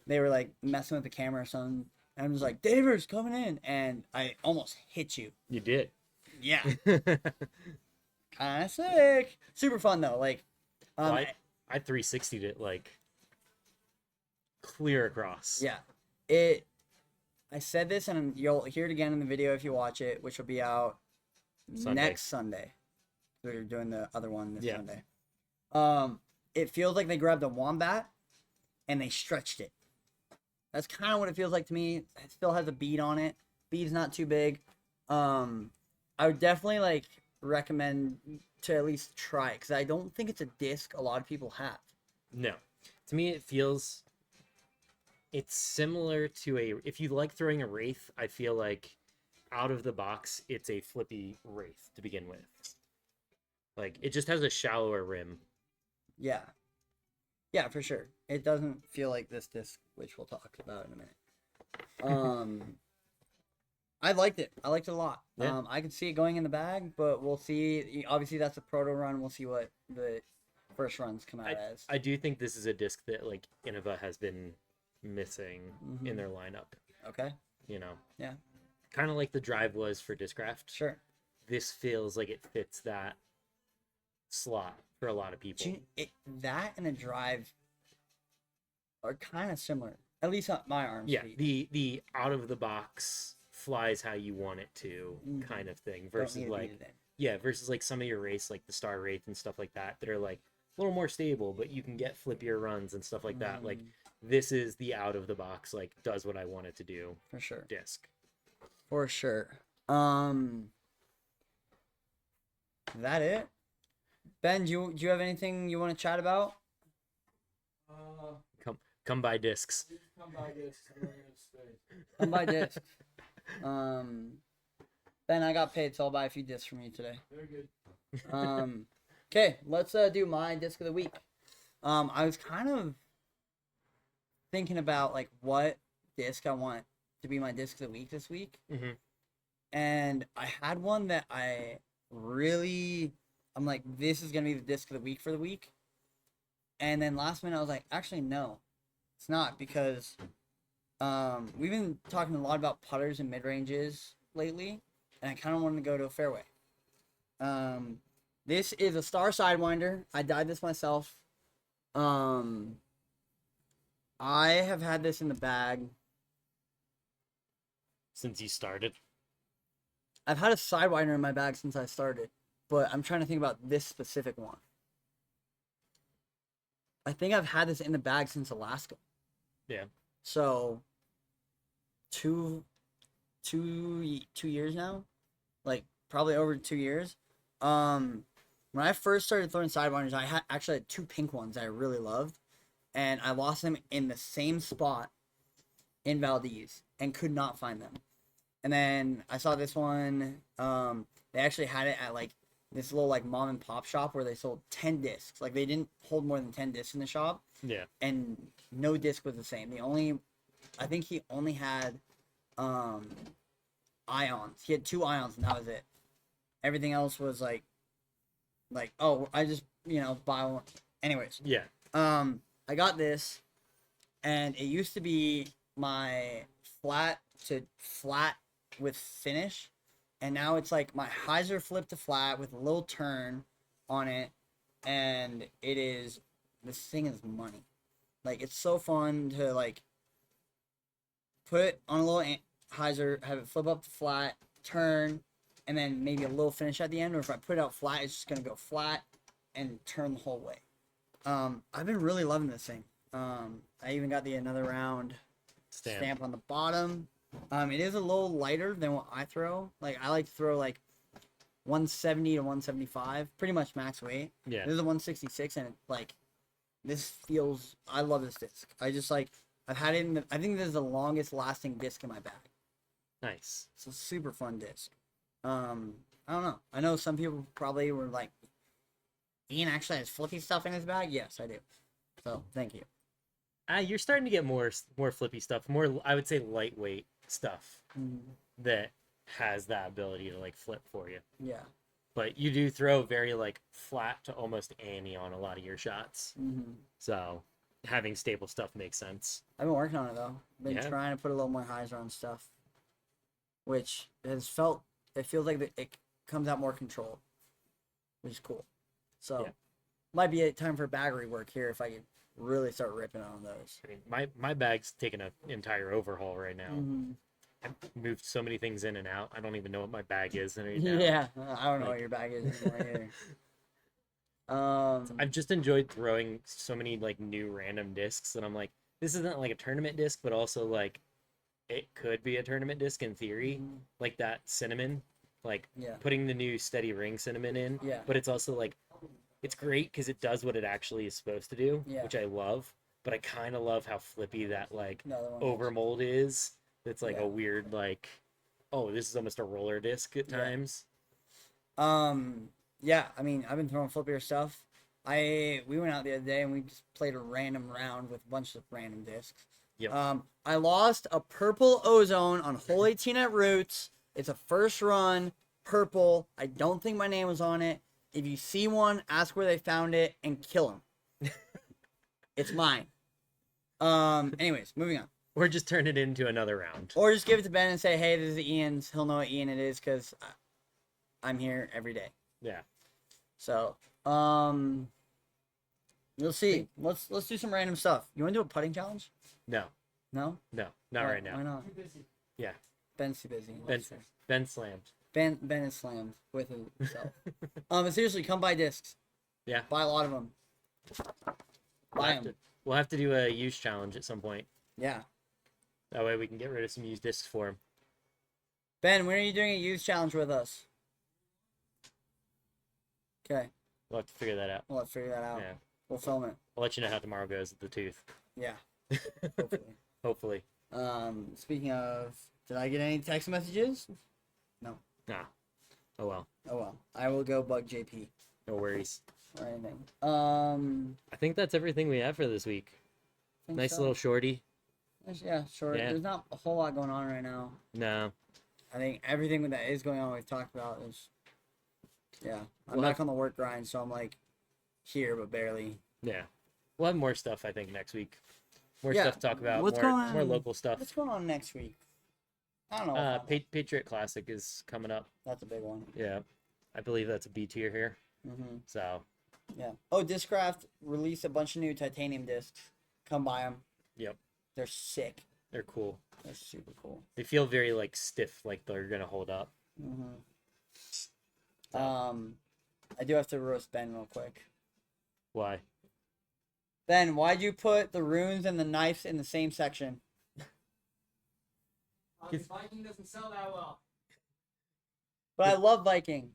they were, like, messing with the camera or something. And I'm just like, Daver's coming in. And I almost hit you. You did. Yeah. Kind of sick. Super fun, though. Like, Well, I 360'd it like clear across. yeah. I said this, and you'll hear it again in the video if you watch it, which will be out Sunday. next Sunday. We're doing the other one this Yeah. Sunday. It feels like they grabbed a wombat and they stretched it. That's kind of what it feels like to me. It still has a bead on it. Bead's not too big. I would definitely like recommend to at least try it because I don't think it's a disc a lot of people have. No. To me, it's similar to if you like throwing a Wraith, I feel like out of the box, it's a flippy Wraith to begin with. Like, it just has a shallower rim. Yeah. Yeah, for sure. It doesn't feel like this disc, which we'll talk about in a minute. I liked it. I liked it a lot. Yeah. I could see it going in the bag, but we'll see. Obviously, that's a proto run. We'll see what the first runs come out as. I do think this is a disc that, like, Innova has been missing in their lineup. Okay. You know? Yeah. Kind of like the drive was for Discraft. Sure. This feels like it fits that slot for a lot of people. That and a drive are kind of similar. At least on my arm Yeah, speed. the out of the box flies how you want it to kind of thing Don't versus need to like beat it versus like some of your race like the Star Wraith and stuff like that are like a little more stable, but you can get flippier runs and stuff like that. Like this is the out of the box, like does what I want it to do for sure. disc. For sure. That it? Ben, do you have anything you want to chat about? Come buy discs. Come by this. I'm not gonna stay. Come buy discs. Ben, I got paid, so I'll buy a few discs from you today. Very good. Okay, let's do my disc of the week. I was kind of thinking about like what disc I want to be my disc of the week this week, and I had one that I'm like, this is gonna be the disc of the week for the week, and then last minute I was like, actually no, it's not, because we've been talking a lot about putters and mid ranges lately, and I kind of wanted to go to a fairway. This is a Star Sidewinder. I dyed this myself. I have had this in the bag. Since you started. I've had a Sidewinder in my bag since I started, but I'm trying to think about this specific one. I think I've had this in the bag since Alaska. Yeah. So, two 2 years now, like probably over 2 years. When I first started throwing sidewinders, I actually had two pink ones that I really loved, and I lost them in the same spot in Valdez and could not find them. And then I saw this one. They actually had it at like this little like mom and pop shop where they sold 10 discs. Like they didn't hold more than 10 discs in the shop. Yeah. And no disc was the same. I think he only had ions. He had 2 ions and that was it. Everything else was like oh, I just buy one. Anyways, Yeah. I got this, and it used to be my flat to flat with finish, and now it's like my hyzer flip to flat with a little turn on it, and this thing is money. Like it's so fun to like put it on a little hyzer, have it flip up to flat, turn, and then maybe a little finish at the end. Or if I put it out flat, it's just gonna go flat and turn the whole way. I've been really loving this thing. I even got the another round stamp on the bottom. It is a little lighter than what I throw. Like I like to throw like 170 to 175, pretty much max weight. Yeah. This is a 166, and I love this disc. I've had it I think this is the longest lasting disc in my bag. Nice. It's a super fun disc. I don't know. I know some people probably were like, Ian actually has flippy stuff in his bag. Yes, I do. So thank you. You're starting to get more flippy stuff, more I would say lightweight stuff that has that ability to like flip for you. Yeah. But you do throw very like flat to almost Annie on a lot of your shots. So having stable stuff makes sense. I've been working on it though. Been trying to put a little more hyzer on stuff, which it feels like it comes out more controlled, which is cool. So might be a time for battery work here if I could really start ripping on those. I mean, my bag's taking an entire overhaul right now. I've moved so many things in and out. I don't even know what my bag is right now. Yeah, I don't know what your bag is anymore either. I've just enjoyed throwing so many like new random discs that I'm like, this isn't like a tournament disc, but also like it could be a tournament disc in theory. Like that cinnamon, like putting the new steady ring cinnamon in. Yeah. But it's also like, it's great because it does what it actually is supposed to do, which I love. But I kind of love how flippy that like overmold is. It's like a weird like, oh, this is almost a roller disc at times. Yeah, I mean, I've been throwing flippier stuff. We went out the other day and we just played a random round with a bunch of random discs. Yep. I lost a purple ozone on hole 18 at Roots. It's a first run, purple. I don't think my name was on it. If you see one, ask where they found it and kill them. It's mine. Anyways, moving on. Or just turn it into another round. Or just give it to Ben and say, hey, this is Ian's. He'll know what Ian it is because I'm here every day. Yeah. So, you'll see. Let's do some random stuff. You want to do a putting challenge? No. No? No, not right now. Why not? Yeah. Ben's too busy. Ben slammed. Ben is slammed with himself. But seriously, come buy discs. Yeah. Buy a lot of them. Buy them. We'll have to do a used challenge at some point. Yeah. That way we can get rid of some used discs for him. Ben, when are you doing a used challenge with us? Okay. We'll have to figure that out. We'll have to figure that out. Yeah. We'll film it. I'll let you know how tomorrow goes at the tooth. Yeah. Hopefully. Hopefully. Speaking of, did I get any text messages? No. Nah. Oh well. Oh well. I will go bug JP. No worries. Or anything. I think that's everything we have for this week. Nice little shorty. Yeah, sure. Yeah. There's not a whole lot going on right now. No. I think everything that is going on we've talked about is, I'm We'll back on the work grind, so I'm like here but barely. Yeah. We'll have more stuff, I think, next week. More Yeah. stuff to talk about. What's going on? More local stuff. What's going on next week? I don't know. Patriot Classic is coming up. That's a big one. Yeah. I believe that's a B tier here. So. Yeah. Oh, Discraft released a bunch of new titanium discs. Come buy them. Yep. They're sick. They're cool. They're super cool. They feel very like stiff, like they're gonna hold up. I do have to roast Ben real quick. Why? Ben, why'd you put the runes and the knives in the same section? This Viking doesn't sell that well. But I love Viking.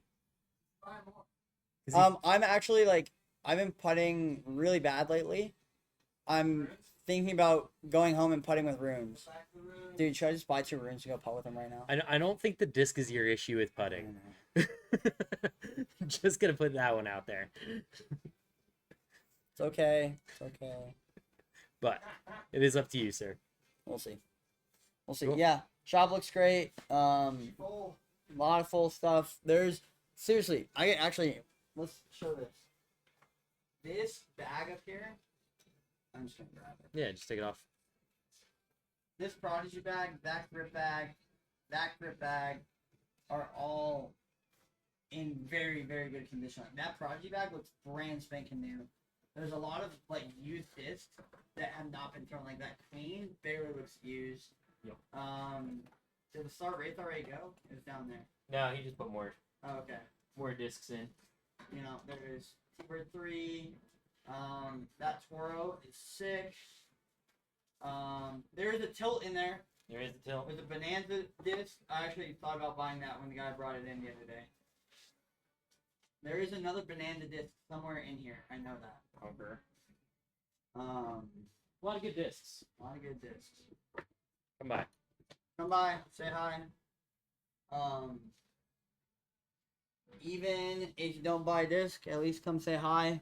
Buy more. I'm actually like I've been putting really bad lately. I'm thinking about going home and putting with runes. Back to the room. Dude, should I just buy 2 runes and go putt with them right now? I don't think the disc is your issue with I putting. don't know. Just gonna put that one out there. It's okay. It's okay. But it is up to you, sir. We'll see. We'll see. Cool. Yeah, shop looks great. Full. A lot of full stuff. There's seriously, let's show this. This bag up here. I'm just gonna grab it. Yeah, just take it off. This Prodigy bag, that grip bag, are all in very, very good condition. That Prodigy bag looks brand spanking new. There's a lot of like used discs that have not been thrown like that clean. Barely looks used. Yep. Did the Star Wraith already go? It was down there. No, he just put more Oh, okay. discs in. You know, there's T-Bird 3. That Toro is sick. There is a tilt in there. There is the tilt. With a Bonanza disc. I actually thought about buying that when the guy brought it in the other day. There is another Bonanza disc somewhere in here. I know that. Okay. A A lot of good discs. lot of good discs. Come by. Come by, say hi. Even if you don't buy a disc, at least come say hi.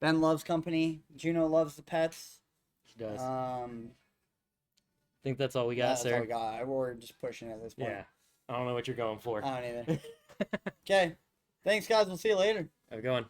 Ben loves company. Juno loves the pets. She does. I think that's all we got, that's sir. all we got. We're just pushing at this point. Yeah. I don't know what you're going for. I don't either. Okay. Thanks, guys. We'll see you later. Have a good one.